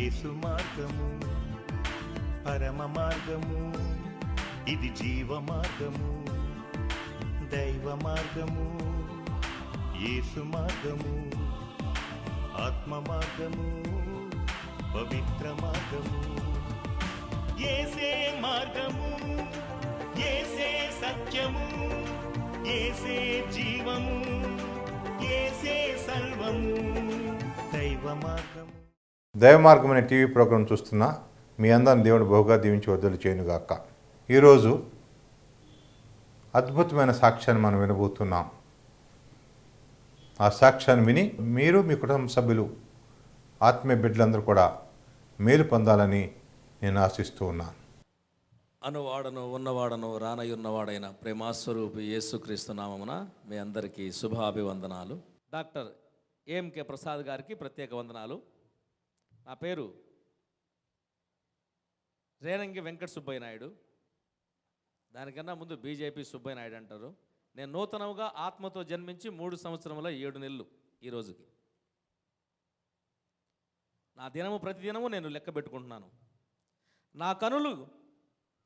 యేసు మార్గము పరమ మార్గము, ఇది జీవ మార్గము, దైవ మార్గము, యేసు మార్గము, ఆత్మ మార్గము, పవిత్ర మార్గము. యేసే మార్గము, యేసే సత్యము, యేసే జీవము, యేసే సర్వము, దైవ మార్గము. దైవ మార్గం అనే టీవీ ప్రోగ్రాం చూస్తున్న మీ అందరిని దేవుడు బహుగా దీవించి వద్దలు చేయనుగాక. ఈరోజు అద్భుతమైన సాక్ష్యాన్ని మనం వినబోతున్నాం. ఆ సాక్ష్యాన్ని విని మీరు మీ కుటుంబ సభ్యులు ఆత్మీయ బిడ్డలందరూ కూడా మేలు పొందాలని నేను ఆశిస్తూ ఉన్నాను. అనువాడను ఉన్నవాడను రానయున్నవాడైన ప్రేమాస్వరూపి యేసుక్రీస్తు నామమున మీ అందరికీ శుభాభివందనాలు. డాక్టర్ ఏఎంకే ప్రసాద్ గారికి ప్రత్యేక వందనాలు. నా పేరు రేనంగి వెంకట సుబ్బయ్య నాయుడు, దానికన్నా ముందు బీజేపీ సుబ్బయ్య నాయుడు అంటారు. నేను నూతనంగా ఆత్మతో జన్మించి 3 సంవత్సరముల 7 నెలలు ఈ రోజుకి. నా దినము ప్రతిదినము నేను లెక్క పెట్టుకుంటున్నాను. నా కనులు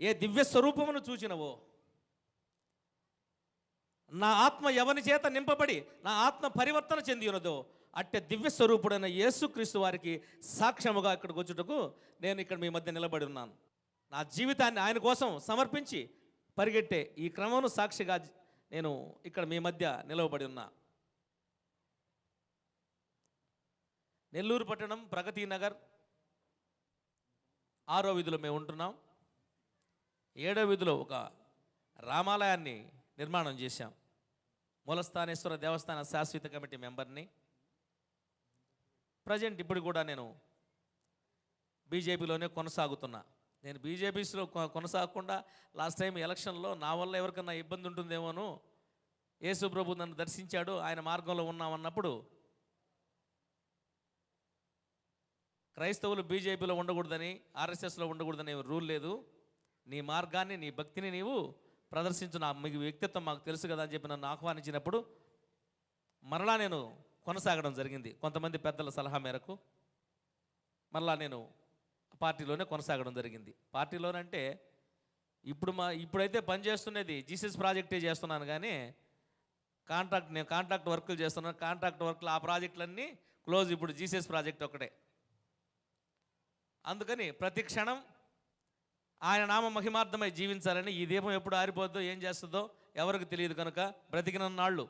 ఏ దివ్య స్వరూపమును చూచినవో, నా ఆత్మ ఎవని చేత నింపబడి నా ఆత్మ పరివర్తన చెంది ఉన్నదో అట్టే దివ్య స్వరూపుడైన యేసుక్రీస్తు వారికి సాక్ష్యముగా ఇక్కడికి వచ్చుటకు నేను ఇక్కడ మీ మధ్య నిలబడి ఉన్నాను. నా జీవితాన్ని ఆయన కోసం సమర్పించి పరిగెట్టే ఈ క్రమమును సాక్షిగా నేను ఇక్కడ మీ మధ్య నిలవబడి ఉన్నా. నెల్లూరు పట్టణం ప్రగతి నగర్ 6వ వీధిలో మేము ఉంటున్నాం. 7వ వీధిలో ఒక రామాలయాన్ని నిర్మాణం చేశాం. మూలస్థానేశ్వర దేవస్థాన శాశ్వత కమిటీ మెంబర్ని. ప్రజెంట్ ఇప్పుడు కూడా నేను బీజేపీలోనే కొనసాగుతున్నా. నేను బీజేపీలో కొనసాగకుండా లాస్ట్ టైం ఎలక్షన్లో నా వల్ల ఎవరికన్నా ఇబ్బంది ఉంటుందేమోను, యేసు ప్రభు నన్ను దర్శించాడు, ఆయన మార్గంలో ఉన్నామన్నప్పుడు క్రైస్తవులు బీజేపీలో ఉండకూడదని, ఆర్ఎస్ఎస్లో ఉండకూడదని రూల్ లేదు. నీ మార్గాన్ని, నీ భక్తిని నీవు ప్రదర్శించు, మీకు వ్యక్తిత్వం మాకు తెలుసు కదా అని చెప్పి నన్ను ఆహ్వానించినప్పుడు మరలా నేను కొనసాగడం జరిగింది. కొంతమంది పెద్దల సలహా మేరకు మరలా నేను పార్టీలోనే కొనసాగడం జరిగింది. పార్టీలోనంటే ఇప్పుడైతే పనిచేస్తున్నది జీసస్ ప్రాజెక్టే చేస్తున్నాను, కానీ నేను కాంట్రాక్ట్ వర్కులు చేస్తున్నాను. కాంట్రాక్ట్ వర్క్లు ఆ ప్రాజెక్టులన్నీ క్లోజ్. ఇప్పుడు జీసస్ ప్రాజెక్ట్ ఒకటే. అందుకని ప్రతి క్షణం ఆయన నామ మహిమార్థమై జీవించాలని, ఈ దీపం ఎప్పుడు ఆరిపోద్దో ఏం చేస్తుందో ఎవరికి తెలియదు కనుక బ్రతికిన నాళ్ళు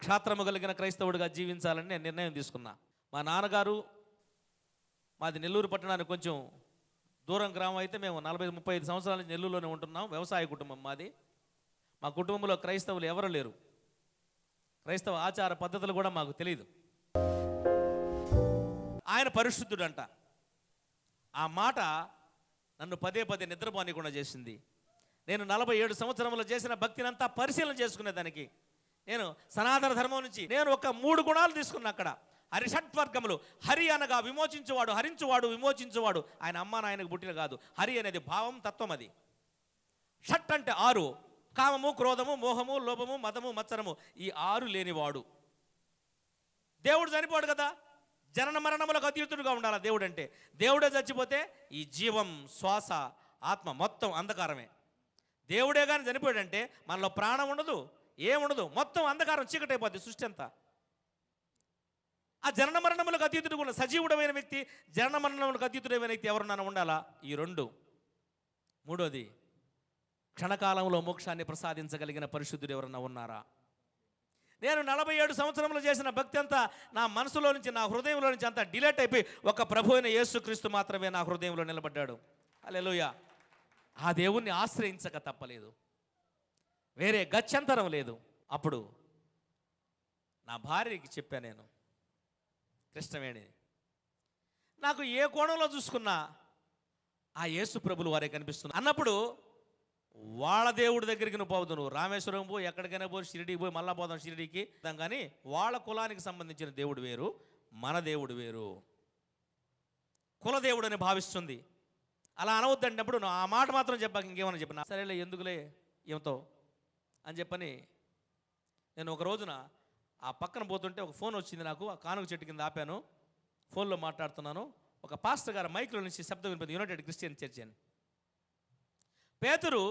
క్షాత్రము కలిగిన క్రైస్తవుడిగా జీవించాలని నేను నిర్ణయం తీసుకున్నా. మా నాన్నగారు, మాది నెల్లూరు పట్టణానికి కొంచెం దూరం గ్రామం అయితే మేము 40-35 సంవత్సరాల నుంచి నెల్లూరులోనే ఉంటున్నాం. వ్యవసాయ కుటుంబం మాది. మా కుటుంబంలో క్రైస్తవులు ఎవరు లేరు. క్రైస్తవ ఆచార పద్ధతులు కూడా మాకు తెలియదు. ఆయన పరిశుద్ధుడంట. ఆ మాట నన్ను పదే నిద్రపోనికుండా చేసింది. నేను 47 సంవత్సరంలో చేసిన భక్తిని అంతా పరిశీలన చేసుకునేదానికి నేను సనాతన ధర్మం నుంచి నేను ఒక 3 గుణాలు తీసుకున్నా. అక్కడ హరిషట్వర్గములు. హరి అనగా విమోచించువాడు, హరించువాడు, విమోచించువాడు. ఆయన అమ్మ నాయనకు పుట్టిన కాదు. హరి అనేది భావం, తత్వం. అది షట్ అంటే 6. కామము, క్రోధము, మోహము, లోభము, మదము, మత్సరము, ఈ 6 లేనివాడు. దేవుడు చనిపోడు కదా, జనన మరణములకు అతీతుడుగా ఉండాలి దేవుడు అంటే. దేవుడే చచ్చిపోతే ఈ జీవం, శ్వాస, ఆత్మ మొత్తం అంధకారమే. దేవుడే కానీ చనిపోయాడంటే మనలో ప్రాణం ఉండదు, ఏముండదు, మొత్తం అంధకారం, చీకటైపోద్ది సృష్టి అంతా. ఆ జనన మరణములకు అతీతుడుగా ఉన్న సజీవుడమైన వ్యక్తి, జనన మరణములకు అతీతుడైన వ్యక్తి ఎవరున్నా ఉండాలా. ఈ 2. 3వది క్షణకాలంలో మోక్షాన్ని ప్రసాదించగలిగిన పరిశుద్ధుడు ఎవరన్నా ఉన్నారా? నేను 47 సంవత్సరంలో చేసిన భక్తి అంతా నా మనసులో నుంచి, నా హృదయంలో నుంచి అంతా డిలీట్ అయిపోయి ఒక ప్రభు అయిన యేసుక్రీస్తు మాత్రమే నా హృదయంలో నిలబడ్డాడు. హల్లెలూయా. ఆ దేవుణ్ణి ఆశ్రయించక తప్పలేదు, వేరే గత్యంతరం లేదు. అప్పుడు నా భార్యకి చెప్పాను, నేను కృష్ణవేణి, నాకు ఏ కోణంలో చూసుకున్నా ఆ యేసు ప్రభులు వారే కనిపిస్తున్నా అన్నప్పుడు, వాళ్ళ దేవుడి దగ్గరికి నువ్వు పోవద్దు, నువ్వు రామేశ్వరం పోయి ఎక్కడికైనా పోయి షిరిడీకి పోయి మళ్ళా పోదాం షిరిడీకి, కానీ వాళ్ళ కులానికి సంబంధించిన దేవుడు వేరు, మన దేవుడు వేరు. కులదేవుడు అని భావిస్తుంది. అలా అనవద్దంటప్పుడు నువ్వు ఆ మాట మాత్రం చెప్పాక ఇంకేమన్నా చెప్పినా సరేలే ఎందుకులే ఏమతో అని చెప్పని నేను ఒక రోజున ఆ పక్కన పోతుంటే ఒక ఫోన్ వచ్చింది నాకు. ఆ కానుక చెట్టు కింద ఆపాను, ఫోన్లో మాట్లాడుతున్నాను. ఒక పాస్టర్ గారు మైక్లో నుంచి శబ్దం వినిపింది, యునైటెడ్ క్రిస్టియన్ చర్చ్ అని. పేతురు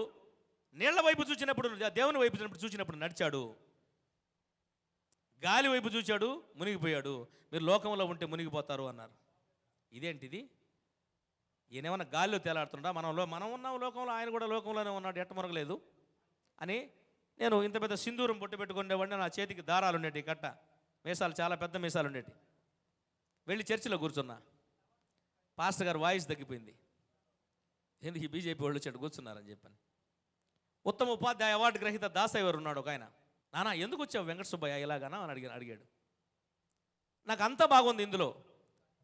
నీళ్ల వైపు చూసినప్పుడు, దేవుని వైపు చూసినప్పుడు నడిచాడు, గాలి వైపు చూచాడు, మునిగిపోయాడు. మీరు లోకంలో ఉంటే మునిగిపోతారు అన్నారు. ఇదేంటిది? ఈయనేమన్నా గాలిలో తేలాడుతుంటా? మనం ఉన్నాం లోకంలో, ఆయన కూడా లోకంలోనే ఉన్నాడు, ఎట్ట మునగలేదు అని. నేను ఇంత పెద్ద సింధూరం పొట్టు పెట్టుకునేవాడిని, నా చేతికి దారాలు ఉండేటి, కట్ట మీసాలు, చాలా పెద్ద మీసాలు ఉండేటి. వెళ్ళి చర్చిలో కూర్చున్నా. పాస్టర్ గారు వాయిస్ తగ్గిపోయింది. ఎందుకు ఈ బీజేపీ వాళ్ళు చెట్టు కూర్చున్నారని చెప్పాను. ఉత్తమ ఉపాధ్యాయ అవార్డు గ్రహీత దాసయ్య గారు ఉన్నాడు ఒక ఆయన. నానా ఎందుకు వచ్చావు వెంకట సుబ్బయ్య ఇలాగానా అని అడిగాడు. నాకు అంతా బాగుంది ఇందులో,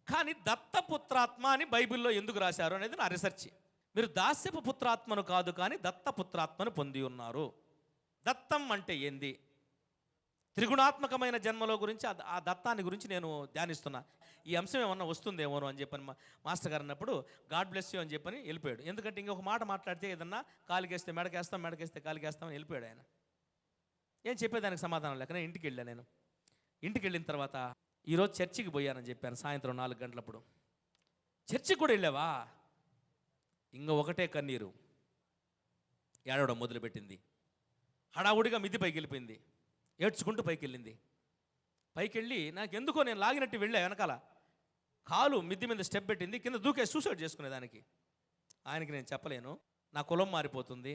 కానీ దత్తపుత్రాత్మ అని బైబిల్లో ఎందుకు రాశారు అనేది నా రీసెర్చ్. మీరు దాస్యపు పుత్రాత్మను కాదు కానీ దత్తపుత్రాత్మను పొంది ఉన్నారు. దత్తం అంటే ఏంది? త్రిగుణాత్మకమైన జన్మలో గురించి, ఆ దత్తాన్ని గురించి నేను ధ్యానిస్తున్నా. ఈ అంశం ఏమన్నా వస్తుందేమోను అని చెప్పని మాస్టర్ గారు అన్నప్పుడు గాడ్ బ్లెస్ యూ అని చెప్పని వెళ్ళిపోయాడు. ఎందుకంటే ఇంకొక మాట మాట్లాడితే ఏదన్నా కాలికేస్తే మెడకేస్తాం, మెడకేస్తే కాలికేస్తామని వెళ్ళిపోయాడు ఆయన. ఏం చెప్పేదానికి సమాధానం లేక నేను ఇంటికి వెళ్ళాను. నేను ఇంటికి వెళ్ళిన తర్వాత ఈరోజు చర్చికి పోయానని చెప్పాను సాయంత్రం 4 గంటలప్పుడు. చర్చికి కూడా వెళ్ళావా? ఇంకా ఒకటే కన్నీరు ఏడవడం మొదలుపెట్టింది. హడావుడిగా మిద్ది పైకి వెళ్ళిపోయింది, ఏడ్చుకుంటూ పైకి వెళ్ళింది. పైకి వెళ్ళి నాకు ఎందుకో నేను లాగినట్టు వెళ్ళా, వెనకాల కాలు మిద్ది మీద స్టెప్ పెట్టింది, కింద దూకే సూసైడ్ చేసుకునేదానికి. ఆయనకి నేను చెప్పలేను, నా కులం మారిపోతుంది,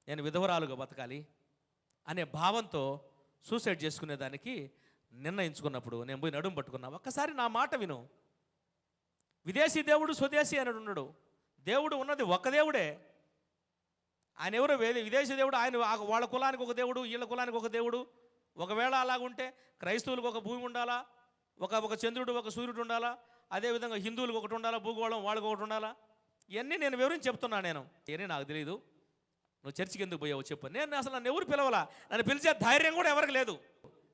నేను విధవరాలుగా బతకాలి అనే భావంతో సూసైడ్ చేసుకునేదానికి నిర్ణయించుకున్నప్పుడు నేను పోయి నడుము పట్టుకున్నా. ఒక్కసారి నా మాట విను. విదేశీ దేవుడు స్వదేశీ అని ఉన్నాడు. దేవుడు ఉన్నది ఒక్క దేవుడే. ఆయన ఎవరో విదేశీ దేవుడు, ఆయన వాళ్ళ కులానికి ఒక దేవుడు, వీళ్ళ కులానికి ఒక దేవుడు. ఒకవేళ అలాగుంటే క్రైస్తవులకు ఒక భూమి ఉండాలా, ఒక చంద్రుడు ఒక సూర్యుడు ఉండాలా, అదేవిధంగా హిందువులకు ఒకటి ఉండాలా, భూగోళం వాళ్ళకి ఒకటి ఉండాలా. ఇవన్నీ నేను వివరించి చెప్తున్నా. నేను ఇవన్నీ నాకు తెలియదు. నువ్వు చర్చికి ఎందుకు పోయావు చెప్పు. నేను అసలు నన్ను ఎవరు పిలవాలా, నన్ను పిలిచే ధైర్యం కూడా ఎవరికి లేదు.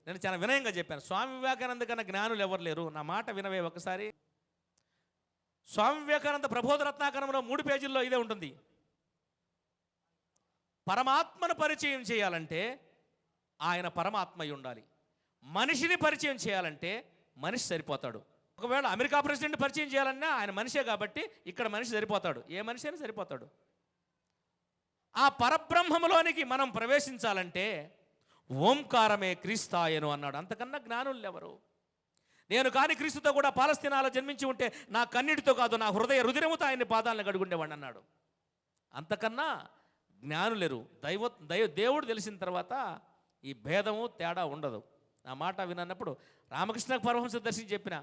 నేను చాలా వినయంగా చెప్పాను. స్వామి వివేకానంద కన్నా జ్ఞానులు ఎవరు లేరు. నా మాట వినవే ఒకసారి. స్వామి వివేకానంద ప్రబోధ రత్నాకరంలో 3 పేజీల్లో ఇదే ఉంటుంది. పరమాత్మను పరిచయం చేయాలంటే ఆయన పరమాత్మ అయి ఉండాలి. మనిషిని పరిచయం చేయాలంటే మనిషి సరిపోతాడు. ఒకవేళ అమెరికా ప్రెసిడెంట్ పరిచయం చేయాలన్నా ఆయన మనిషే కాబట్టి ఇక్కడ మనిషి సరిపోతాడు. ఏ మనిషి అయినా సరిపోతాడు. ఆ పరబ్రహ్మములోనికి మనం ప్రవేశించాలంటే ఓంకారమే క్రీస్తాయను అన్నాడు. అంతకన్నా జ్ఞానులు ఎవరు? నేను కానీ క్రీస్తుతో కూడా పాలస్తీనాలో జన్మించి ఉంటే నా కన్నిటితో కాదు, నా హృదయ రుధిరముతో ఆయన్ని పాదాలను కడుగుండేవాడిని అన్నాడు. అంతకన్నా జ్ఞానులేరు. దేవుడు తెలిసిన తర్వాత ఈ భేదము తేడా ఉండదు. నా మాట వినన్నప్పుడు రామకృష్ణ పరమహంస దర్శించి చెప్పిన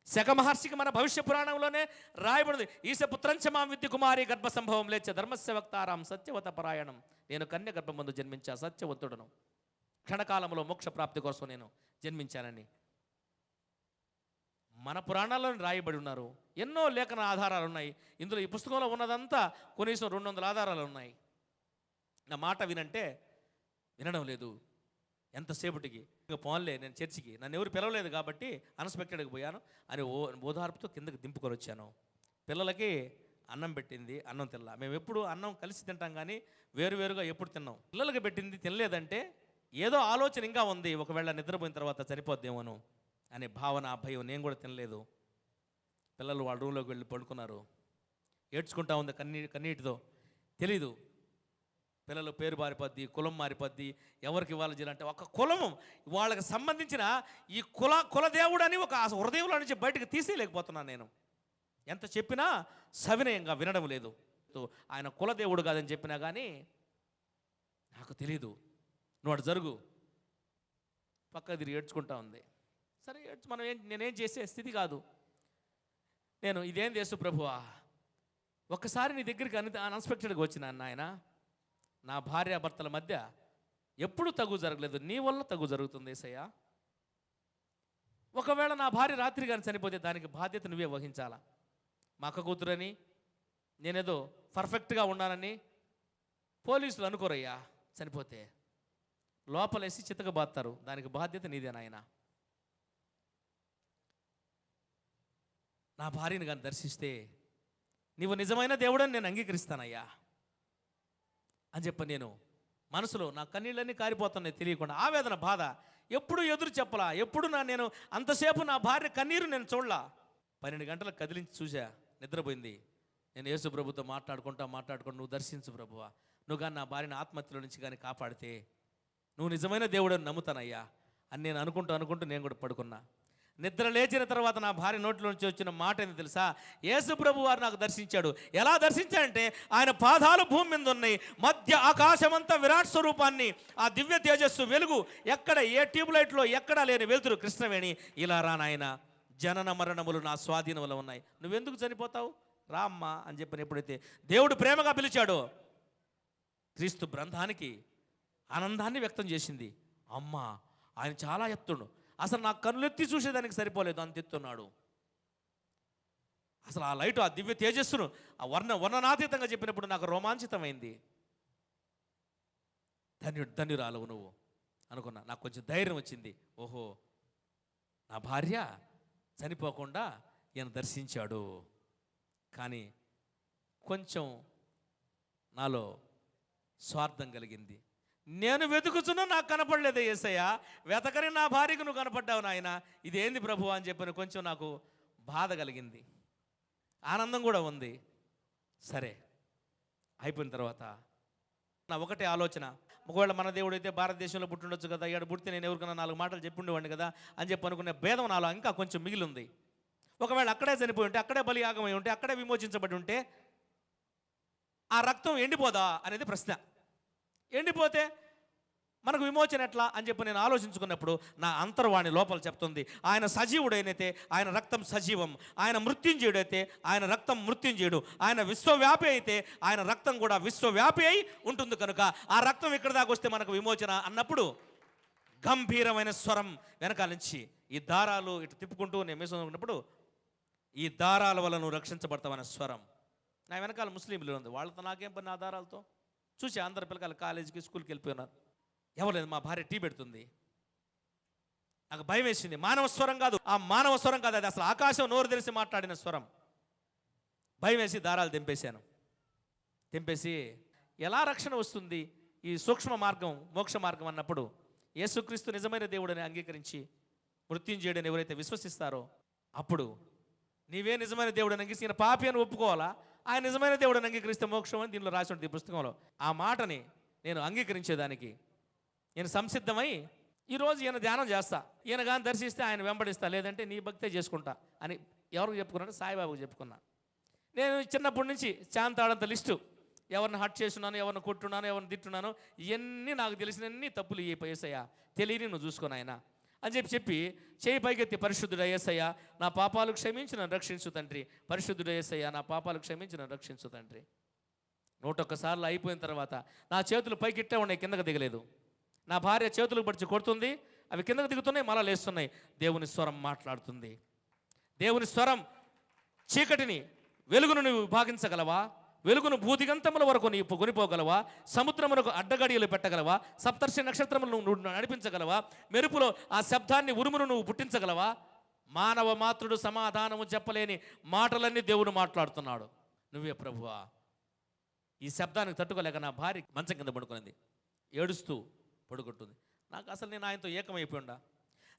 శక మహర్షికి మన భవిష్య పురాణంలోనే రాయబడింది. ఈశ పుత్రంచ మాం విద్య కుమారి గర్భ సంభవం లేచ ధర్మస్య వక్తారాం సత్యవత పరాయణం. నేను కన్య గర్భమందు జన్మించా, సత్యవంతుడను, క్షణకాలంలో మోక్ష ప్రాప్తి కోసం నేను జన్మించానని మన పురాణాల్లో రాయబడి ఉన్నారు. ఎన్నో లేఖన ఆధారాలు ఉన్నాయి. ఇందులో ఈ పుస్తకంలో ఉన్నదంతా కనీసం 200 ఆధారాలు ఉన్నాయి. నా మాట వినంటే వినడం లేదు. ఎంతసేపటికి ఇంకా పోన్లే, నేను చర్చికి నన్ను ఎవరు పిలవలేదు కాబట్టి అన్ఎక్స్పెక్టెడ్గా పోయాను అని ఓదార్పుతో కిందకి దింపుకొని వచ్చాను. పిల్లలకి అన్నం పెట్టింది, అన్నం తినలా. మేము ఎప్పుడు అన్నం కలిసి తింటాం కానీ వేరువేరుగా ఎప్పుడు తిన్నాం. పిల్లలకి పెట్టింది తినలేదంటే ఏదో ఆలోచన ఇంకా ఉంది, ఒకవేళ నిద్రపోయిన తర్వాత సరిపోద్దేమోను అనే భావన, భయం. నేను కూడా తినలేదు. పిల్లలు వాళ్ళ రూమ్లోకి వెళ్ళి పడుకున్నారు. ఏడ్చుకుంటా ఉంది కన్నీటితో. తెలీదు పిల్లలు పేరు మారిపోద్ది, కులం మారిపోద్ది, ఎవరికి ఇవ్వాలి చేయాలంటే ఒక కులం వాళ్ళకి సంబంధించిన ఈ కులదేవుడు అని ఒక హృదయంలో నుంచి బయటకు తీసేయలేకపోతున్నాను నేను. ఎంత చెప్పినా సవినయంగా వినడం లేదు. ఆయన కులదేవుడు కాదని చెప్పినా కానీ నాకు తెలీదు. నువ్వు అటు జరుగు. పక్క తిరిగి ఏడ్చుకుంటా ఉంది. సరే నేనేం చేసే స్థితి కాదు. నేను ఇదేం చేసు ప్రభువా, ఒక్కసారి నీ దగ్గరికి అన్ఎక్స్పెక్టెడ్గా వచ్చిన నాయన. నా భార్యాభర్తల మధ్య ఎప్పుడు తగు జరగలేదు, నీ వల్ల తగు జరుగుతుంది యేసయ్యా. ఒకవేళ నా భార్య రాత్రి కానీ చనిపోతే దానికి బాధ్యత నువ్వే వహించాలా. మా అక్క కూతురని నేనేదో పర్ఫెక్ట్గా ఉన్నానని పోలీసులు అనుకోరయ్యా. చనిపోతే లోపలేసి చితకబాస్తారు, దానికి బాధ్యత నీదే నాయన. నా భార్యని కానీ దర్శిస్తే నీవు నిజమైన దేవుడని నేను అంగీకరిస్తానయ్యా అని చెప్పి నేను మనసులో నా కన్నీళ్ళన్నీ కారిపోతున్నాయి తెలియకుండా. ఆవేదన, బాధ ఎప్పుడు ఎదురు చెప్పలా. ఎప్పుడు నేను అంతసేపు నా భార్య కన్నీరు నేను చూడలా. 12 గంటలకు కదిలించి చూసా, నిద్రపోయింది. నేను యేసు ప్రభుతో మాట్లాడుకుంటూ నువ్వు దర్శించు ప్రభువా, నువ్వు కానీ నా భార్యను ఆత్మహత్యలో నుంచి కానీ కాపాడితే నువ్వు నిజమైన దేవుడని నమ్ముతానయ్యా అని నేను అనుకుంటూ నేను కూడా పడుకున్నా. నిద్ర లేచిన తర్వాత నా భార్య నోట్లో నుంచి వచ్చిన మాట ఏంది తెలుసా? యేసు ప్రభు వారు నాకు దర్శించాడు. ఎలా దర్శించాడంటే ఆయన పాదాలు భూమి మీద ఉన్నాయి, మధ్య ఆకాశమంతా విరాట్ స్వరూపాన్ని, ఆ దివ్య తేజస్సు వెలుగు, ఎక్కడ ఏ ట్యూబ్లైట్లో ఎక్కడా లేని వెలుతురు, కృష్ణవేణి, ఇలా రా నాయన, జనన మరణములు నా స్వాధీనంలో ఉన్నాయి, నువ్వెందుకు చనిపోతావు, రా అమ్మా అని చెప్పిన ఎప్పుడైతే దేవుడు ప్రేమగా పిలిచాడో క్రీస్తు బృందానికి ఆనందాన్ని వ్యక్తం చేసింది. అమ్మ, ఆయన చాలా ఎత్తుడు, అసలు నా కన్నులెత్తి చూసేదానికి సరిపోలేదు, అంత ఎత్తున్నాడు. అసలు ఆ లైటు, ఆ దివ్య తేజస్సును ఆ వర్ణనాతీతంగా చెప్పినప్పుడు నాకు రోమాంచితమైంది. ధన్యురాలవు నువ్వు అనుకున్నా. నాకు కొంచెం ధైర్యం వచ్చింది. ఓహో, నా భార్య చనిపోకుండా ఈయన దర్శించాడు. కానీ కొంచెం నాలో స్వార్థం కలిగింది. నేను వెతుకుతున్నా నాకు కనపడలేదు యేసయ్య, వెతకని నా భార్యకు నువ్వు కనపడ్డావు నాయన, ఇదేంది ప్రభు అని చెప్పని కొంచెం నాకు బాధ కలిగింది. ఆనందం కూడా ఉంది. సరే, అయిపోయిన తర్వాత నా ఒకటే ఆలోచన, ఒకవేళ మన దేవుడు అయితే భారతదేశంలో పుట్టిండొచ్చు కదా, ఇక్కడ పుడితే నేను ఎవరికైనా 4 మాటలు చెప్పుండేవాడిని కదా అని చెప్పి అనుకునే భేదం నాలో ఇంకా కొంచెం మిగిలి ఉంది. ఒకవేళ అక్కడే చనిపోయి ఉంటే, అక్కడే బలియాగమై ఉంటే, అక్కడే విమోచించబడి ఉంటే ఆ రక్తం ఎండిపోదా అనేది ప్రశ్న. ఎండిపోతే మనకు విమోచన ఎట్లా అని చెప్పి నేను ఆలోచించుకున్నప్పుడు నా అంతర్వాణి లోపల చెప్తుంది, ఆయన సజీవుడైనైతే ఆయన రక్తం సజీవం, ఆయన మృత్యుంజయుడైతే ఆయన రక్తం మృత్యుంజయుడు, ఆయన విశ్వవ్యాపి అయితే ఆయన రక్తం కూడా విశ్వవ్యాపి అయి ఉంటుంది. కనుక ఆ రక్తం ఇక్కడ దాకా వస్తే మనకు విమోచన అన్నప్పుడు గంభీరమైన స్వరం వెనకాల నుంచి, ఈ దారాలు ఇటు తిప్పుకుంటూ నేను మేసుకున్నప్పుడు, ఈ దారాల వల్ల నువ్వు రక్షించబడతావనే స్వరం నా వెనకాల ముస్లింలు ఉంది. వాళ్ళతో నాకేం పని, నా దారాలతో. చూసి అందరు పిల్లకాయలు కాలేజీకి స్కూల్కి వెళ్ళిపోయినారు, ఎవరు లేదు. మా భార్య టీ పెడుతుంది, నాకు భయం వేసింది. మానవ స్వరం కాదు, ఆ మానవ స్వరం కాదు, అది అసలు ఆకాశం నోరు తెరిచి మాట్లాడిన స్వరం. భయం వేసి దారాలు తెంపేశాను. తెంపేసి ఎలా రక్షణ వస్తుంది ఈ సూక్ష్మ మార్గం, మోక్ష మార్గం అన్నప్పుడు, యేసుక్రీస్తు నిజమైన దేవుడని అంగీకరించి మృత్యుంజయుడని ఎవరైతే విశ్వసిస్తారో, అప్పుడు నీవే నిజమైన దేవుడని అంగీకరించిన పాపి అని ఒప్పుకోవాలా, ఆయన నిజమైన దేవుడని అంగీకరిస్తే మోక్షం అని దీనిలో రాసి ఉంటుంది ఈ పుస్తకంలో. ఆ మాటని నేను అంగీకరించేదానికి నేను సంసిద్ధమై ఈరోజు ఈయన ధ్యానం చేస్తా, ఈయన కానీ దర్శిస్తే ఆయన వెంబడిస్తా, లేదంటే నీ భక్తే చేసుకుంటా అని ఎవరికి చెప్పుకున్నాను? సాయిబాబాకు చెప్పుకున్నా. నేను చిన్నప్పటి నుంచి శాంతాడంత లిస్టు, ఎవరిని హట్ చేస్తున్నాను, ఎవరిని కొట్టున్నాను, ఎవరిని తిట్టున్నాను, ఇవన్నీ నాకు తెలిసినన్ని తప్పులు ఈ యేసయ్య, తెలియని నువ్వు చూసుకుని ఆయన అని చెప్పి చేయి పైకెత్తి, పరిశుద్ధుడు యేసయ్య నా పాపాలు క్షమించి నన్ను రక్షించు తండ్రి, పరిశుద్ధుడు యేసయ్య నా పాపాలు క్షమించి నన్ను రక్షించు తండ్రి. 101 సార్లు అయిపోయిన తర్వాత నా చేతులు పైకిట్టే ఉన్నాయి, కిందకు దిగలేదు. నా భార్య చేతులు పడిచి కొడుతుంది, అవి కిందకు దిగుతున్నాయి, మళ్ళా లేస్తున్నాయి. దేవుని స్వరం మాట్లాడుతుంది. దేవుని స్వరం, చీకటిని వెలుగును నువ్వు విభాగించగలవా? వెలుగును భూదిగంతముల వరకు నీవు కొనిపోగలవా? సముద్రమునకు అడ్డగడియలు పెట్టగలవా? సప్తర్షి నక్షత్రములు నువ్వు నడిపించగలవా? మెరుపులో ఆ శబ్దాన్ని, ఉరుమును నువ్వు పుట్టించగలవా? మానవ మాతృడు సమాధానము చెప్పలేని మాటలన్నీ దేవుడు మాట్లాడుతున్నాడు. నువ్వే ప్రభువా. ఈ శబ్దానికి తట్టుకోలేక నా భార్య మంచం కింద పడుకున్నది, ఏడుస్తూ పడుకుంటుంది. నాకు అసలు నేను ఆయనతో ఏకమైపోయిండా.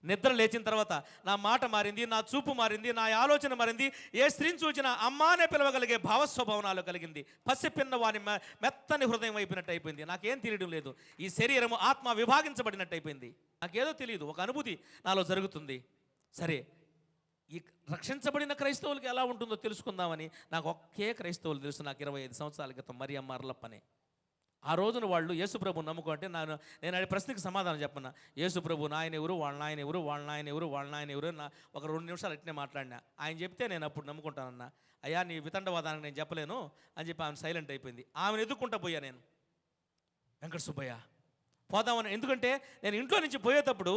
నిద్ర లేచిన తర్వాత నా మాట మారింది, నా చూపు మారింది, నా ఆలోచన మారింది. ఏ స్త్రీని చూచినా అమ్మానే పిలవగలిగే భావస్వభావనాలు కలిగింది. పసిపిన్న వాని మెత్తని హృదయం అయిపోయినట్టు అయిపోయింది. నాకేం తెలియడం లేదు. ఈ శరీరము ఆత్మ విభాగించబడినట్టు అయిపోయింది. నాకేదో తెలియదు, ఒక అనుభూతి నాలో జరుగుతుంది. సరే, ఈ రక్షించబడిన క్రైస్తవులకి ఎలా ఉంటుందో తెలుసుకుందామని నాకు ఒకే క్రైస్తవులు తెలుసు. నాకు 25 సంవత్సరాల క్రితం మరియమ్మ అర్లప్పనే. ఆ రోజున వాళ్ళు యేసుప్రభు నమ్ముకుంటే నేను అడిగే ప్రశ్నకి సమాధానం చెప్పన్నా. యేసుప్రభు నాయన ఎవరు, వాళ్ళ నాయన ఎవరు, వాళ్ళ నాయన ఎవరు, వాళ్ళ నాయన ఎవరు, ఒక 2 నిమిషాలు అట్నే మాట్లాడినా. ఆయన చెప్తే నేను అప్పుడు నమ్ముకుంటానన్నా. అయ్యా నీ వితండవాదానికి నేను చెప్పలేను అని చెప్పి ఆమె సైలెంట్ అయిపోయింది. ఆమెను ఎదుర్కొంటా పోయా నేను, వెంకట సుబ్బయ్య పోదామని. ఎందుకంటే నేను ఇంట్లో నుంచి పోయేటప్పుడు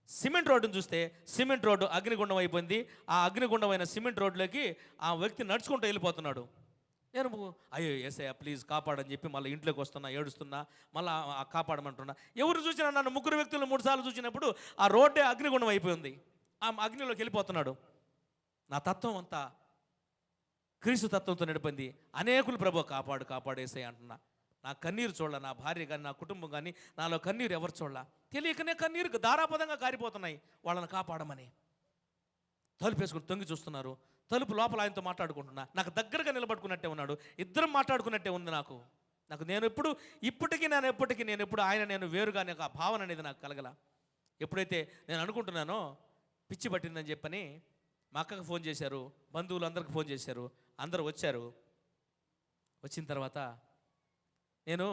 సిమెంట్ రోడ్డును చూస్తే సిమెంట్ రోడ్డు అగ్నిగుండం అయిపోయింది. ఆ అగ్నిగుండమైన సిమెంట్ రోడ్లోకి ఆ వ్యక్తి నడుచుకుంటూ వెళ్ళిపోతున్నాడు. నేను అయ్యో యేసయ్య ప్లీజ్ కాపాడని చెప్పి మళ్ళీ ఇంట్లోకి వస్తున్నా, ఏడుస్తున్నా, మళ్ళీ కాపాడమంటున్నా. ఎవరు చూసినా నన్ను 3 వ్యక్తులు 3 సార్లు చూసినప్పుడు ఆ రోడ్డే అగ్నిగుండం అయిపోయింది. ఆ అగ్నిలోకి వెళ్ళిపోతున్నాడు. నా తత్వం అంతా క్రీస్తు తత్వంతో నడిపింది. అనేకులు ప్రభు కాపాడు యేసయ్య అంటున్నా. నా కన్నీరు చూడాల, నా భార్య కానీ నా కుటుంబం కానీ నాలో కన్నీరు ఎవరు చూడాల, తెలియకనే కన్నీరు ధారాపదంగా కారిపోతున్నాయి వాళ్ళని కాపాడమని. తలుపు వేసుకుని తొంగి చూస్తున్నారు. తలుపు లోపల ఆయనతో మాట్లాడుకుంటున్నా, నాకు దగ్గరగా నిలబడుకున్నట్టే ఉన్నాడు. ఇద్దరం మాట్లాడుకున్నట్టే ఉంది నాకు. నేను ఎప్పుడు నేను వేరుగా నాకు ఆ భావన అనేది నాకు కలగల. ఎప్పుడైతే నేను అనుకుంటున్నానో పిచ్చి పట్టిందని చెప్పని మా అక్కకు ఫోన్ చేశారు, బంధువులు అందరికి ఫోన్ చేశారు, అందరూ వచ్చారు. వచ్చిన తర్వాత నేను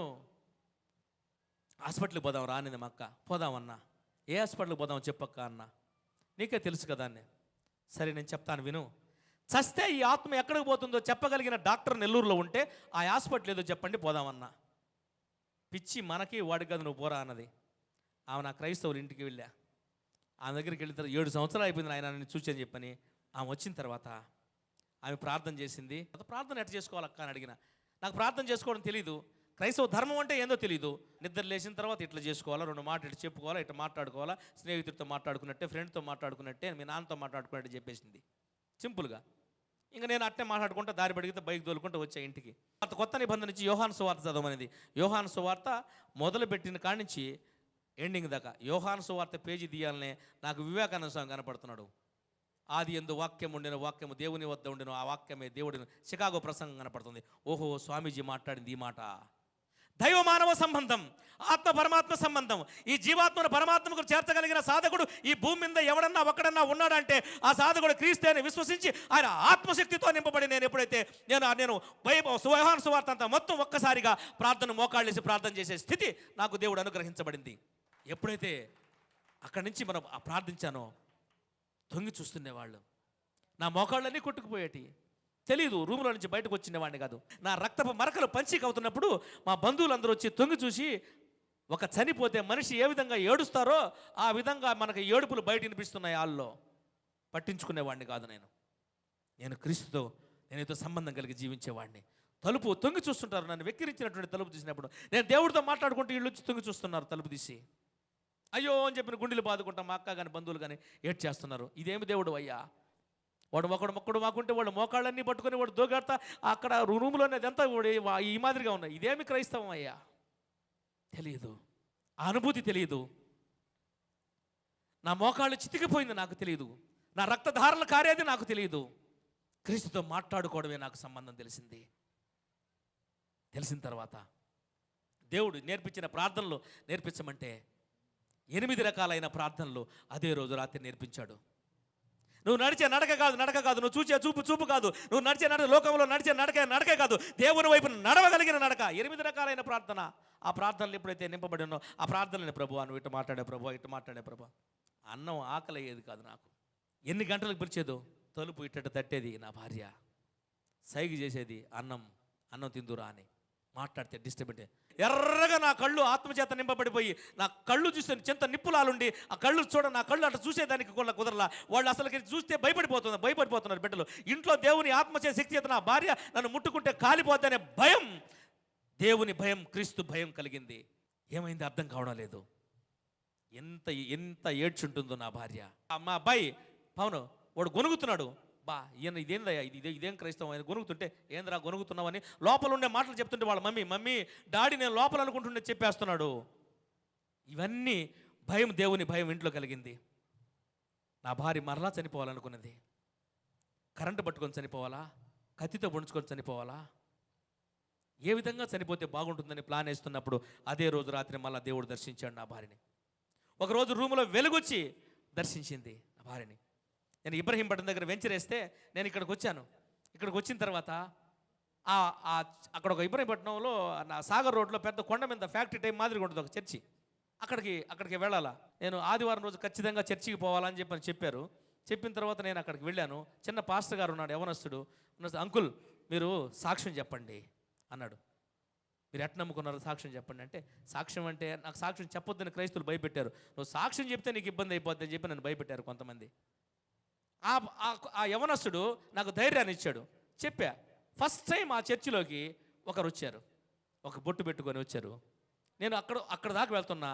హాస్పిటల్కి పోదాం రా అనేది మా అక్క. పోదామన్నా. ఏ హాస్పిటల్కి పోదాం చెప్పక్క అన్న. నీకే తెలుసు కదా అని. సరే నేను చెప్తాను విను. చస్తే ఈ ఆత్మ ఎక్కడికి పోతుందో చెప్పగలిగిన డాక్టర్ నెల్లూరులో ఉంటే ఆ హాస్పిటల్ ఏదో చెప్పండి పోదామన్నా. పిచ్చి మనకి వాడికి కదా నువ్వు పోరా అన్నది. ఆమె నా క్రైస్తవులు ఇంటికి వెళ్ళా. ఆమె దగ్గరికి వెళ్ళిన తర్వాత 7 సంవత్సరాలు అయిపోయింది ఆయన నన్ను చూసి అని చెప్పని. ఆమె వచ్చిన తర్వాత ఆమె ప్రార్థన చేసింది. ప్రార్థన ఎట్లా చేసుకోవాలక్క అని అడిగిన. నాకు ప్రార్థన చేసుకోవడం తెలీదు, క్రైస్తవ ధర్మం అంటే ఏందో తెలీదు. నిద్ర లేచిన తర్వాత ఇట్లా చేసుకోవాలా, 2 మాటలు ఇట్లా చెప్పుకోవాలా, ఇట్లా మాట్లాడుకోవాలా, స్నేహితుడితో మాట్లాడుకున్నట్టే, ఫ్రెండ్తో మాట్లాడుకున్నట్టే, మీ నాన్నతో మాట్లాడుకున్నట్టు చెప్పేసింది సింపుల్గా. ఇంకా నేను అట్టే మాట్లాడుకుంటా దారి పడిగితే బైక్ తోలుకుంటూ వచ్చా ఇంటికి. కొత్త నిబంధన నుంచి యోహాను సువార్త చదవమనేది. యోహాను సువార్త మొదలుపెట్టిన కాడి నుంచి ఎండింగ్ దాకా యోహాను సువార్త పేజీ తీయాలనే నాకు వివేకానంద స్వామి కనపడుతున్నాడు. ఆది యందు వాక్యం ఉండిన, వాక్యము దేవుని వద్ద ఉండిన, ఆ వాక్యమే దేవుడిని. చికాగో ప్రసంగం కనపడుతుంది. ఓహో, స్వామీజీ మాట్లాడింది ఈ మాట. దైవ మానవ సంబంధం, ఆత్మ పరమాత్మ సంబంధం. ఈ జీవాత్మను పరమాత్మకు చేర్చగలిగిన సాధకుడు ఈ భూమి మీద ఎవడన్నా ఒక్కడన్నా ఉన్నాడంటే ఆ సాధకుడు క్రీస్తు అని విశ్వసించి ఆయన ఆత్మశక్తితో నింపబడి నేను ఎప్పుడైతే నేను యోహాను సువార్త అంతా మొత్తం ఒక్కసారిగా ప్రార్థన మోకాళ్ళేసి ప్రార్థన చేసే స్థితి నాకు దేవుడు అనుగ్రహించబడింది. ఎప్పుడైతే అక్కడి నుంచి మనం ప్రార్థించానో తొంగి చూస్తుండేవాళ్ళు. నా మోకాళ్ళన్నీ కొట్టుకుపోయేటి. తెలీదు, రూములో నుంచి బయటకు వచ్చినవాడిని కాదు. నా రక్తపు మరకలు పంచిక అవుతున్నప్పుడు మా బంధువులందరూ వచ్చి తొంగి చూసి, ఒక చనిపోతే మనిషి ఏ విధంగా ఏడుస్తారో ఆ విధంగా మనకు ఏడుపులు బయట వినిపిస్తున్నాయి. వాళ్ళలో పట్టించుకునేవాడిని కాదు. నేను క్రీస్తుతో నేనైతే సంబంధం కలిగి జీవించేవాడిని. తలుపు తొంగి చూస్తుంటారు, నన్ను వెక్కిరించినటువంటి తలుపు తీసినప్పుడు నేను దేవుడితో మాట్లాడుకుంటూ వీళ్ళు వచ్చి తొంగి చూస్తున్నారు తలుపు తీసి. అయ్యో అని చెప్పిన గుండెలు బాదుకుంటాం. మా అక్క కానీ బంధువులు కానీ ఏడ్ చేస్తున్నారు. ఇదేమి దేవుడు అయ్యా, వాడు మొక్కడు మాకుంటే వాడు మోకాళ్ళన్నీ పట్టుకొని వాడు దోగాడతా అక్కడ రూములోనే అదంతా ఈ మాదిరిగా ఉన్నాయి. ఇదేమి క్రైస్తవం అయ్యా? తెలియదు, ఆ అనుభూతి తెలియదు. నా మోకాళ్ళు చితికిపోయింది నాకు తెలియదు, నా రక్తధారలు కారేది నాకు తెలియదు. క్రీస్తుతో మాట్లాడుకోవడమే నాకు సంబంధం తెలిసింది. తెలిసిన తర్వాత దేవుడు నేర్పించిన ప్రార్థనలు నేర్పించమంటే 8 రకాలైన ప్రార్థనలు అదే రోజు రాత్రి నేర్పించాడు. నువ్వు నడిచే నడక కాదు, నువ్వు చూచే చూపు కాదు, నువ్వు నడిచే లోకంలో నడిచే నడకే కాదు, దేవుని వైపు నడవగలిగిన నడక. 8 రకాలైన ప్రార్థన. ఆ ప్రార్థనలు ఎప్పుడైతే నింపబడి ఉన్నో ఆ ప్రార్థనని ప్రభు నువ్వు ఇటు మాట్లాడే ప్రభు. అన్నం ఆకలి అయ్యేది కాదు నాకు. ఎన్ని గంటలకు పిలిచేదో తలుపు ఇట్టట తట్టేది నా భార్య, సైగ చేసేది అన్నం తిందురా అని. మాట్లాడితే డిస్టర్బ్ అంటే ఎర్రగా నా కళ్ళు ఆత్మచేత నింపబడిపోయి నా కళ్ళు చూస్తే చింత నిప్పులాలుండి ఆ కళ్ళు నా కళ్ళు అట్లా చూసేదానికి కుదరలా. వాళ్ళు అసలుకి చూస్తే భయపడిపోతున్నారు బిడ్డలు. ఇంట్లో దేవుని ఆత్మచే శక్తి చేత నా భార్య నన్ను ముట్టుకుంటే కాలిపోద్దనే భయం, దేవుని భయం, క్రీస్తు భయం కలిగింది. ఏమైంది అర్థం కావడం లేదు. ఎంత ఏడ్చుంటుందో నా భార్య. మా అబ్బాయి పవను వాడు గొనుగుతున్నాడు. ఇదేందయ్యా ఇదేం క్రైస్తవం ఆయన గొనుగుతుంటే, ఏంద్రా గొనుగుతున్నావని లోపల ఉండే మాటలు చెప్తుంటే వాళ్ళ మమ్మీ డాడీ నేను లోపల అనుకుంటుండే చెప్పేస్తున్నాడు. ఇవన్నీ భయం, దేవుని భయం ఇంట్లో కలిగింది. నా భార్య మరలా చనిపోవాలనుకున్నది. కరెంటు పట్టుకొని చనిపోవాలా, కత్తితో పొడుచుకొని చనిపోవాలా, ఏ విధంగా చనిపోతే బాగుంటుందని ప్లాన్ వేస్తున్నప్పుడు అదే రోజు రాత్రి మళ్ళీ దేవుడు దర్శించాడు నా భార్యని. ఒకరోజు రూములో వెలుగొచ్చి దర్శించింది నా భార్యని. నేను ఇబ్రహీంపట్నం దగ్గర వెంచర్ వేస్తే నేను ఇక్కడికి వచ్చాను. ఇక్కడికి వచ్చిన తర్వాత అక్కడ ఒక ఇబ్రహీంపట్నంలో నా సాగర్ రోడ్లో పెద్ద కొండ మీద ఫ్యాక్టరీ టైం మాదిరిగా ఉంటుంది ఒక చర్చి. అక్కడికి వెళ్ళాలా. నేను ఆదివారం రోజు ఖచ్చితంగా చర్చికి పోవాలని చెప్పారు. చెప్పిన తర్వాత నేను అక్కడికి వెళ్ళాను. చిన్న పాస్టర్ గారు ఉన్నాడు, యవనస్తుడు. అంకుల్ మీరు సాక్ష్యం చెప్పండి అన్నాడు. మీరు ఎట్లా నమ్ముకున్నారు సాక్ష్యం చెప్పండి అంటే, సాక్ష్యం అంటే నాకు సాక్ష్యం చెప్పొద్దని క్రైస్తువులు భయపెట్టారు. నువ్వు సాక్ష్యం చెప్తే నీకు ఇబ్బంది అయిపోద్ది అని చెప్పి నన్ను భయపెట్టారు కొంతమంది. ఆ యవనస్తుడు నాకు ధైర్యాన్ని ఇచ్చాడు. చెప్పా. ఫస్ట్ టైం ఆ చర్చిలోకి ఒకరు వచ్చారు, ఒక బొట్టు పెట్టుకొని వచ్చారు. నేను అక్కడ దాకా వెళ్తున్నా.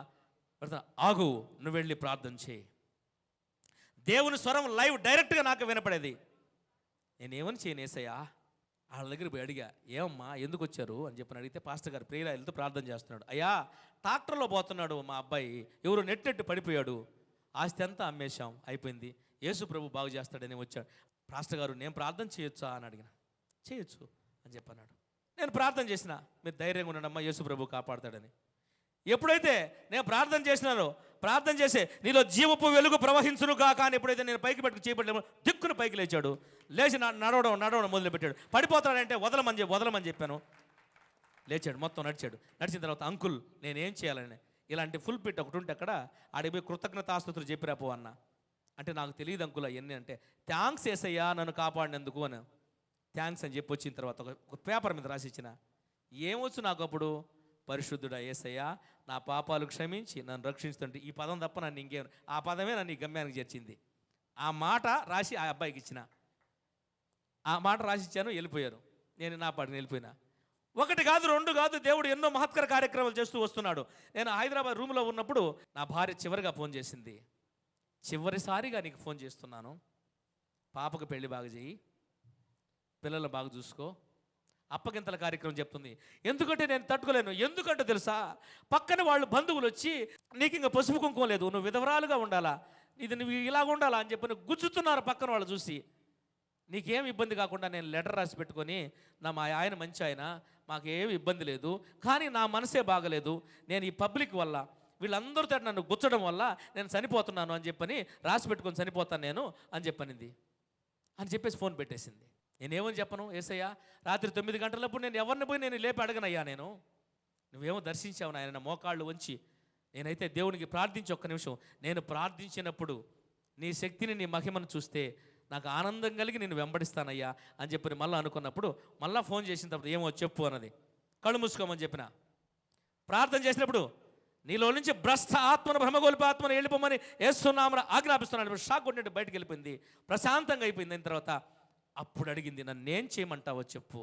ఆగు, నువ్వు వెళ్ళి ప్రార్థన చేయి. దేవుని స్వరం లైవ్ డైరెక్ట్గా నాకు వినపడేది. నేనేమని చేయను యేసయ్యా? వాళ్ళ దగ్గర పోయి అడిగా, ఏమమ్మా ఎందుకు వచ్చారు అని చెప్పని అడిగితే పాస్టర్ గారు ప్రేయర్ వెళ్తూ ప్రార్థన చేస్తున్నాడు. అయ్యా ట్రాక్టర్లో పోతున్నాడు మా అబ్బాయి, ఎవరు నెట్టు పడిపోయాడు, ఆస్తి అంతా అమ్మేశాం అయిపోయింది, యేసు ప్రభు బాగు చేస్తాడని వచ్చాడు. పాస్టర్ గారు నేను ప్రార్థన చేయొచ్చా అని అడిగిన. చేయొచ్చు అని చెప్పన్నాడు. నేను ప్రార్థన చేసిన, మీరు ధైర్యంగా ఉండడమ్మా, యేసు ప్రభు కాపాడతాడని. ఎప్పుడైతే నేను ప్రార్థన చేసినానో, ప్రార్థన చేసే నీలో జీవపు వెలుగు ప్రవహించును కాక అని ఎప్పుడైతే నేను పైకి పెట్టుకు చేపట్టాను, దిక్కును పైకి లేచాడు. లేచి నడవడం మొదలుపెట్టాడు. పడిపోతాడంటే వదలమని చెప్పాను. లేచాడు, మొత్తం నడిచాడు. నడిచిన తర్వాత అంకుల్ నేనేం చేయాలని, ఇలాంటి ఫుల్ పిట్ ఒకటి ఉంటే అక్కడ ఆడికి పోయి కృతజ్ఞతాస్తుతులు చెప్పిరాపో అన్న. అంటే నాకు తెలియదు అంకుల్ అవన్నీ అంటే. థ్యాంక్స్ ఏసయ్యా నన్ను కాపాడినందుకు అని. థ్యాంక్స్ అని చెప్పి వచ్చిన తర్వాత ఒక పేపర్ మీద రాసి ఇచ్చిన. ఏమొచ్చు నాకు అప్పుడు, పరిశుద్ధుడా యేసయ్యా నా పాపాలు క్షమించి నన్ను రక్షిస్తుంటే ఈ పదం తప్ప నన్ను ఇంకేం, ఆ పదమే నన్ను ఈ గమ్యానికి చేర్చింది. ఆ మాట రాసి ఆ అబ్బాయికి ఇచ్చిన. ఆ మాట రాసి ఇచ్చాను, వెళ్ళిపోయారు. నేను నా పాటిని వెళ్ళిపోయినా. ఒకటి కాదు, రెండు కాదు, దేవుడు ఎన్నో మహత్కర కార్యక్రమాలు చేస్తూ వస్తున్నాడు. నేను హైదరాబాద్ రూమ్లో ఉన్నప్పుడు నా భార్య చివరిగా ఫోన్ చేసింది. చివరిసారిగా నీకు ఫోన్ చేస్తున్నాను, పాపకు పెళ్లి బాగా చేయి, పిల్లలు బాగా చూసుకో, అప్పగింతల కార్యక్రమం చెప్తుంది. ఎందుకంటే నేను తట్టుకోలేను. ఎందుకంటే తెలుసా, పక్కన వాళ్ళు బంధువులు వచ్చి నీకు ఇంకా పసుపు కుంకుమ లేదు, నువ్వు విధవరాలుగా ఉండాలా, ఇది నువ్వు ఇలాగ ఉండాలా అని చెప్పి గుచ్చుతున్నారు పక్కన వాళ్ళు చూసి. నీకేం ఇబ్బంది కాకుండా నేను లెటర్ రాసి పెట్టుకొని, మా ఆయన మంచి ఆయన, మాకేం ఇబ్బంది లేదు, కానీ నా మనసే బాగలేదు, నేను ఈ పబ్లిక్ వల్ల వీళ్ళందరితో నన్ను గుచ్చడం వల్ల నేను చనిపోతున్నాను అని చెప్పని రాసి పెట్టుకొని చనిపోతాను నేను అని చెప్పనింది. అని చెప్పేసి ఫోన్ పెట్టేసింది. నేనేమని చెప్పను, యేసయ్యా రాత్రి 9 గంటలప్పుడు నేను ఎవరిని పోయి నేను లేపి అడగనయ్యా, నేను నువ్వేమో దర్శించావు నాయన మోకాళ్ళు వంచి. నేనైతే దేవునికి ప్రార్థించి ఒక్క నిమిషం, నేను ప్రార్థించినప్పుడు నీ శక్తిని నీ మహిమను చూస్తే నాకు ఆనందం కలిగి నేను వెంబడిస్తానయ్యా అని చెప్పి మళ్ళీ అనుకున్నప్పుడు మళ్ళీ ఫోన్ చేసిన తర్వాత ఏమో చెప్పు అన్నది. కళ్ళు మూసుకోమని చెప్పిన. ప్రార్థన చేసినప్పుడు నీలో నుంచి భ్రష్ట ఆత్మను భ్రమగొల్ప ఆత్మను వెళ్ళిపోమని యేసునామమున ఆజ్ఞాపిస్తున్నాను. షాక్ కొట్టినట్టు బయటకు వెళ్ళిపోయింది, ప్రశాంతంగా అయిపోయింది. అయిన తర్వాత అప్పుడు అడిగింది, నన్నేం చేయమంటావో చెప్పు.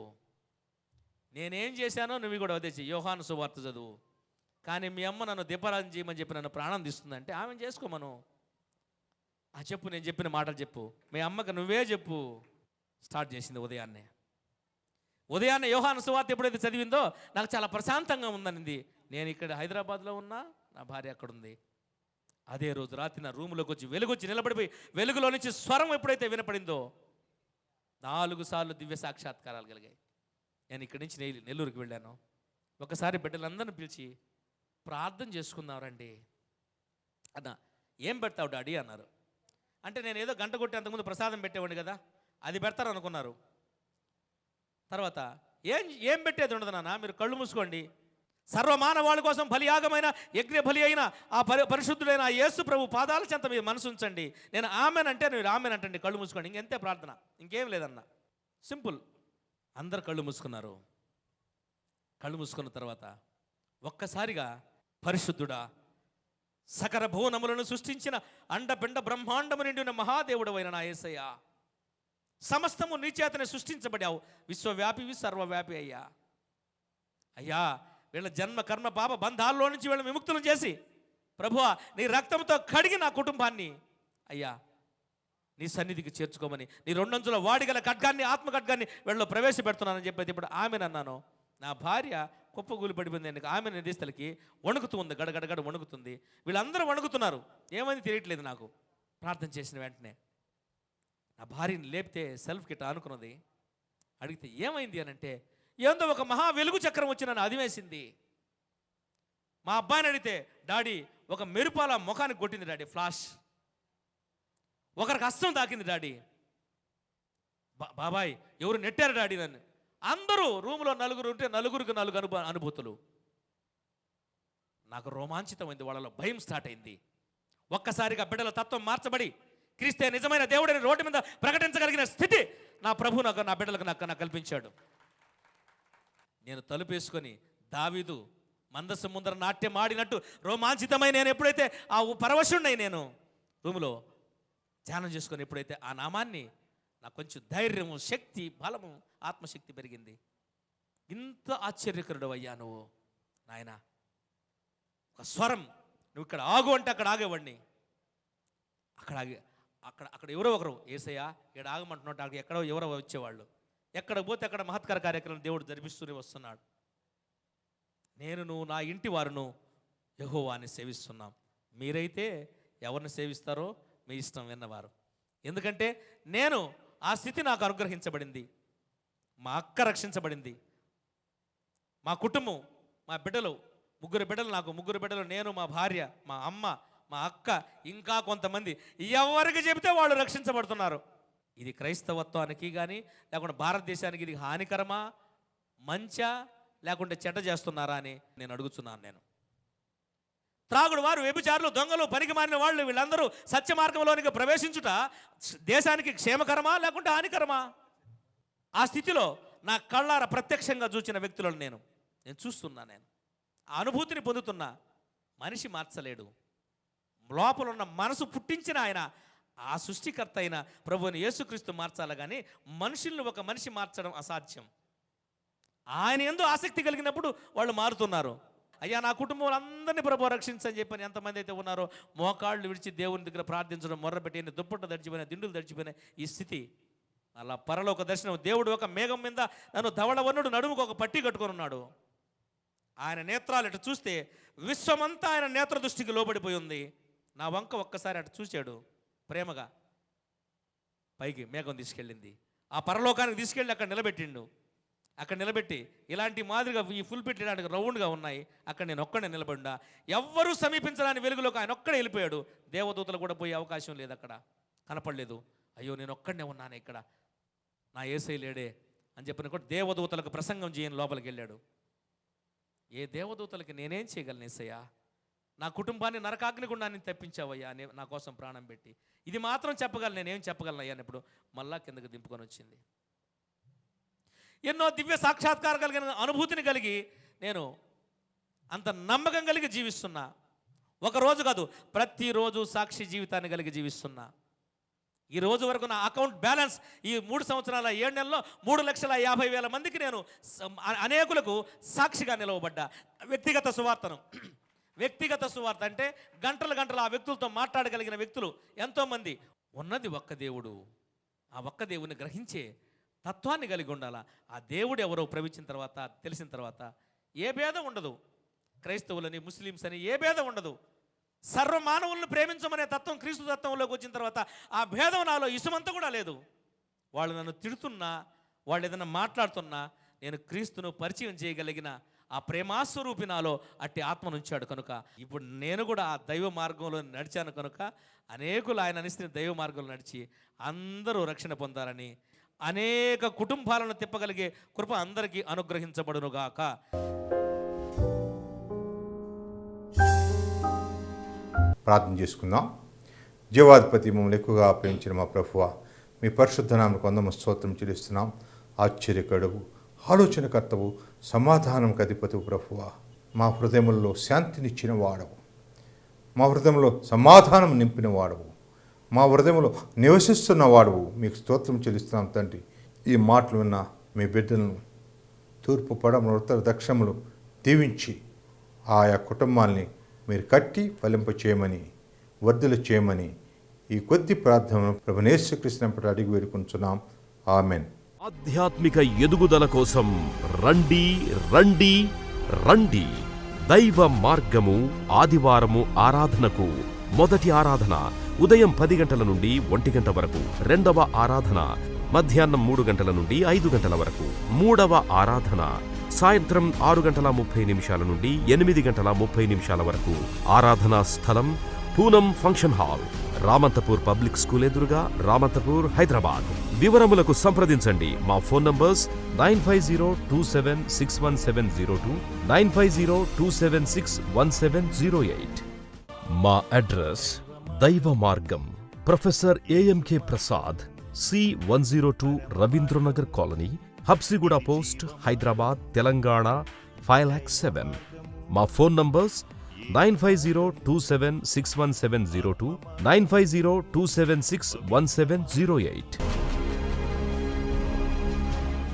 నేనేం చేశానో నువ్వు కూడా అదే చెయ్యి, యోహాను సువార్త చదువు. కానీ మీ అమ్మ నన్ను దీపారాధన చేయమని చెప్పి నన్ను ప్రాణం తీస్తుందంటే ఆమెను చేసుకోమను. ఆ చెప్పు, నేను చెప్పిన మాటలు చెప్పు, మీ అమ్మకి నువ్వే చెప్పు. స్టార్ట్ చేసింది ఉదయాన్నే యోహాను సువార్త ఎప్పుడైతే చదివిందో నాకు చాలా ప్రశాంతంగా ఉందనింది. నేను ఇక్కడ హైదరాబాద్లో ఉన్నా, నా భార్య అక్కడ ఉంది. అదే రోజు రాత్రి నా రూమ్లోకి వచ్చి వెలుగొచ్చి నిలబడిపోయి వెలుగులో నుంచి స్వరం ఎప్పుడైతే వినపడిందో 4 సార్లు దివ్య సాక్షాత్కారాలు కలిగాయి. నేను ఇక్కడి నుంచి నెల్లూరుకి వెళ్ళాను. ఒకసారి బిడ్డలందరిని పిలిచి ప్రార్థన చేసుకుందాం రండి అన్న. ఏం పెడతావు డాడీ అన్నారు. అంటే నేను ఏదో గంట కొట్టి అంతకుముందు ప్రసాదం పెట్టేవాడిని కదా, అది పెడతారు అనుకున్నారు. తర్వాత ఏం పెట్టేది ఉండదు నాన్న, మీరు కళ్ళు మూసుకోండి, సర్వమానవాళి కోసం బలియాగమైన యజ్ఞ బలి అయిన ఆ పరిశుద్ధుడైన ఆ యేసు ప్రభు పాదాల చెంత మీరు మనసు ఉంచండి. నేను ఆమెనంటే మీరు ఆమెనంటండి, కళ్ళు మూసుకోండి, ఇంకెంతే ప్రార్థన, ఇంకేం లేదన్న. సింపుల్. అందరు కళ్ళు మూసుకున్నారు. కళ్ళు మూసుకున్న తర్వాత ఒక్కసారిగా పరిశుద్ధుడా, సకల భువనములను సృష్టించిన అండపిండ బ్రహ్మాండము నిండిన మహాదేవుడు అయిన నా యేసయ్యా, సమస్తము నీ చేతనే సృష్టించబడావు, విశ్వవ్యాపి సర్వవ్యాపి అయ్యా. అయ్యా వీళ్ళ జన్మ కర్మ పాప బంధాల్లో నుంచి వీళ్ళ విముక్తులు చేసి ప్రభువా నీ రక్తంతో కడిగి నా కుటుంబాన్ని అయ్యా నీ సన్నిధికి చేర్చుకోమని నీ 2 అంచుల వాడిగల ఖడ్గాన్ని ఆత్మ ఖడ్గాన్ని వీళ్ళలో ప్రవేశపెడుతున్నానని చెప్పేది. ఇప్పుడు ఆమెనన్నాను. నా భార్య కుప్పగూలి పడిపోయింది. ఆమె నిధిస్థలకి వణుకుతూ ఉంది, గడగడగడ వణుకుతుంది. వీళ్ళందరూ వణుకుతున్నారు, ఏమని తెలియట్లేదు నాకు. ప్రార్థన చేసిన వెంటనే నా భార్యని లేపితే సెల్ఫ్ కిట్ ఆనుకున్నది. అడిగితే ఏమైంది అని అంటే, ఏందో ఒక మహా వెలుగు చక్రం వచ్చి నన్ను అదివేసింది. మా అబ్బాయిని అడిగితే, డాడీ ఒక మెరుపాల ముఖానికి కొట్టింది డాడీ, ఫ్లాష్. ఒకరికి హస్తం తాకింది డాడీ. బాబాయ్ ఎవరు నెట్టారు డాడీ నన్ను. అందరూ రూమ్లో 4 ఉంటే 4కి 4 అనుభూతులు. నాకు రోమాంచితమైంది, వాళ్ళలో భయం స్టార్ట్ అయింది. ఒక్కసారిగా బిడ్డల తత్వం మార్చబడి క్రీస్తే నిజమైన దేవుడిని రోడ్డు మీద ప్రకటించగలిగిన స్థితి నా ప్రభు నా బిడ్డలకు నాకు కల్పించాడు. నేను తలుపేసుకొని దావీదు మందస్సు ముందర నాట్యం ఆడినట్టు రోమాంచితమై నేను ఎప్పుడైతే ఆ పరవశుణ్ణి నేను రూములో ధ్యానం చేసుకొని ఎప్పుడైతే ఆ నామాన్ని నాకు కొంచెం ధైర్యము, శక్తి, బలము, ఆత్మశక్తి పెరిగింది. ఇంత ఆశ్చర్యకరుడు అయ్యా నువ్వు నాయన. ఒక స్వరం, నువ్వు ఇక్కడ ఆగు అంటే అక్కడ ఆగేవాడిని. అక్కడ ఎవరో ఒకరు, యేసయ్యా ఇక్కడ ఆగమంటున్నట్టు అక్కడ ఎక్కడో ఎవరో వచ్చేవాళ్ళు. ఎక్కడ పోతే అక్కడ మహత్కర కార్యక్రమం దేవుడు జరిపిస్తూనే వస్తున్నాడు. నువ్వు నా ఇంటి వారును యెహోవాని సేవిస్తున్నాం. మీరైతే ఎవరిని సేవిస్తారో మీ ఇష్టం విన్నవారు. ఎందుకంటే నేను ఆ స్థితి నాకు అనుగ్రహించబడింది. మా అక్క రక్షించబడింది, మా కుటుంబం, మా బిడ్డలు, 3 బిడ్డలు, నాకు 3 బిడ్డలు, నేను, మా భార్య, మా అమ్మ, మా అక్క, ఇంకా కొంతమంది, ఎవరికి చెబితే వాళ్ళు రక్షించబడుతున్నారు. ఇది క్రైస్తవత్వానికి కానీ లేకుంటే భారతదేశానికి ఇది హానికరమా, మంచా, లేకుంటే చెడ్డ చేస్తున్నారా అని నేను అడుగుతున్నాను. నేను త్రాగుడు వారు, వ్యభిచారులు, దొంగలు, పనికిమాలిన వాళ్ళు వీళ్ళందరూ సత్య మార్గంలోనికి ప్రవేశించుట దేశానికి క్షేమకరమా లేకుంటే హానికరమా? ఆ స్థితిలో నా కళ్ళార ప్రత్యక్షంగా చూచిన వ్యక్తులను నేను చూస్తున్నా. నేను ఆ అనుభూతిని పొందుతున్నా. మనిషి మార్చలేడు, లోపల ఉన్న మనసు పుట్టించిన ఆయన, ఆ సృష్టికర్త అయిన ప్రభువుని యేసుక్రీస్తు మార్చాలి కానీ మనుషుల్ని ఒక మనిషి మార్చడం అసాధ్యం. ఆయన యందు ఆసక్తి కలిగినప్పుడు వాళ్ళు మారుతున్నారు. అయ్యా నా కుటుంబంలో అందరినీ ప్రభు రక్షించని చెప్పని ఎంతమంది అయితే ఉన్నారో మోకాళ్ళు విడిచి దేవుని దగ్గర ప్రార్థించడం, మొర్రపెట్టి దుప్పట్ట దడిచిపోయినా, దిండులు దడిచిపోయినా ఈ స్థితి. అలా పరలోక దర్శనం. దేవుడు ఒక మేఘం మీద నన్ను ధవళవర్ణుడు నడుముకు ఒక పట్టి కట్టుకొని ఉన్నాడు. ఆయన నేత్రాలు అటు చూస్తే విశ్వమంతా ఆయన నేత్ర దృష్టికి లోబడిపోయి ఉంది. నా వంక ఒక్కసారి అటు చూశాడు ప్రేమగా. పైకి మేఘం తీసుకెళ్ళింది, ఆ పరలోకానికి తీసుకెళ్ళి అక్కడ నిలబెట్టిండు. అక్కడ నిలబెట్టి ఇలాంటి మాదిరిగా ఈ ఫుల్ పెట్టడానికి రౌండ్గా ఉన్నాయి. అక్కడ నేను ఒక్కడే నిలబడ్డా. ఎవ్వరూ సమీపించడానికి వెలుగులోకి ఆయన ఒక్కడే వెళ్ళిపోయాడు. దేవదూతలు కూడా పోయే అవకాశం లేదు, అక్కడ కనపడలేదు. అయ్యో నేను ఒక్కడనే ఉన్నాను ఇక్కడ, నా యేసయ్య లేడే అని చెప్పిన కూడా దేవదూతలకు ప్రసంగం చేయని లోపలికి వెళ్ళాడు. ఏ దేవదూతలకి నేనేం చేయగలను యేసయ్యా? నా కుటుంబాన్ని నరకాగ్నిగుండాన్ని తప్పించావయ్యా, నా కోసం ప్రాణం పెట్టి. ఇది మాత్రం చెప్పగలను, నేనేం చెప్పగలను అయ్యా ఇప్పుడు మళ్ళా కిందకి దింపుకొని వచ్చింది. ఎన్నో దివ్య సాక్షాత్కారం కలిగిన అనుభూతిని కలిగి నేను అంత నమ్మకం కలిగి జీవిస్తున్నా. ఒకరోజు కాదు, ప్రతిరోజు సాక్షి జీవితాన్ని కలిగి జీవిస్తున్నా. ఈ రోజు వరకు నా అకౌంట్ బ్యాలెన్స్ ఈ 3 సంవత్సరాల 7 నెలల్లో 3,50,000 మందికి నేను అనేకులకు సాక్షిగా నిలవబడ్డా. వ్యక్తిగత సువార్త అంటే గంటలు ఆ వ్యక్తులతో మాట్లాడగలిగిన వ్యక్తులు ఎంతోమంది. ఉన్నది ఒక్క దేవుడు, ఆ ఒక్క దేవుని గ్రహించే తత్వాన్ని కలిగి ఉండాలా. ఆ దేవుడు ఎవరో తెలిసిన తర్వాత ఏ భేదం ఉండదు. క్రైస్తవులని, ముస్లిమ్స్ అని ఏ భేదం ఉండదు. సర్వమానవులను ప్రేమించమనే తత్వం క్రీస్తు తత్వంలోకి వచ్చిన తర్వాత ఆ భేదం నాలో ఇసుమంతా కూడా లేదు. వాళ్ళు నన్ను తిడుతున్నా, వాళ్ళు ఏదైనా మాట్లాడుతున్నా నేను క్రీస్తును పరిచయం చేయగలిగిన ఆ ప్రేమాస్వరూపి నాలో అట్టి ఆత్మనుంచాడు కనుక ఇప్పుడు నేను కూడా ఆ దైవ మార్గంలో నడిచాను కనుక అనేకులు ఆయన అనుసరించిన దైవ మార్గంలో నడిచి అందరూ రక్షణ పొందాలని, అనేక కుటుంబాలను తిప్పగలిగే కృప అందరికీ అనుగ్రహించబడునుగాక. ప్రార్థన చేసుకుందాం. జీవాధిపతి, మమ్మల్ని ఎక్కువగా ప్రేమించిన మా ప్రభువా, మీ పరిశుద్ధ నామమునకు వందనము స్తోత్రం చెల్లిస్తున్నాం. ఆశ్చర్యకరువు, ఆలోచనకర్తవు, సమాధానంకు అధిపతివు ప్రభువా, మా హృదయములలో శాంతినిచ్చిన వాడవు, మా హృదయంలో సమాధానం నింపిన వాడవు, మా హృదయంలో నివసిస్తున్న వాడవు. మీకు స్తోత్రం చెల్లిస్తున్నాం తండ్రి. ఈ మాటలు విన్న మీ బిడ్డలను తూర్పు, పడమర, ఉత్తర, దక్షిణములు దీవించి ఆయా కుటుంబాల్ని మీరు కట్టి ఫలింప చేయమని, వర్ధులు చేయమని ఈ కొద్ది ప్రార్థనను ప్రభువైన యేసుక్రీస్తు అడిగి వేడుకొంచున్నాం. ఆమెన్. ఆధ్యాత్మిక ఎదుగుదల కోసం రండి రండి రండి. దైవ మార్గము ఆదివారము ఆరాధనకు. మొదటి ఆరాధన ఉదయం 10 గంటల నుండి 1 గంట వరకు. రెండవ ఆరాధన మధ్యాహ్నం 3 గంటల నుండి 5 గంటల వరకు. మూడవ ఆరాధన సాయంత్రం 6:30 నుండి 8:30 వరకు. ఆరాధనా స్థలం Poonam function hall, Ramanthapur public school ఎదురుగా, రామంతపూర్, హైదరాబాద్. వివరములకు సంప్రదించండి. మా ఫోన్ నంబర్స్ 9502761702, 9502761708. మా address Daiva Margam, professor AMK Prasad, C102 Ravindranagar colony, Habsiguda post, Hyderabad, Telangana 5,07,000. మా ఫోన్ నంబర్స్ 9502761702, 9502761708.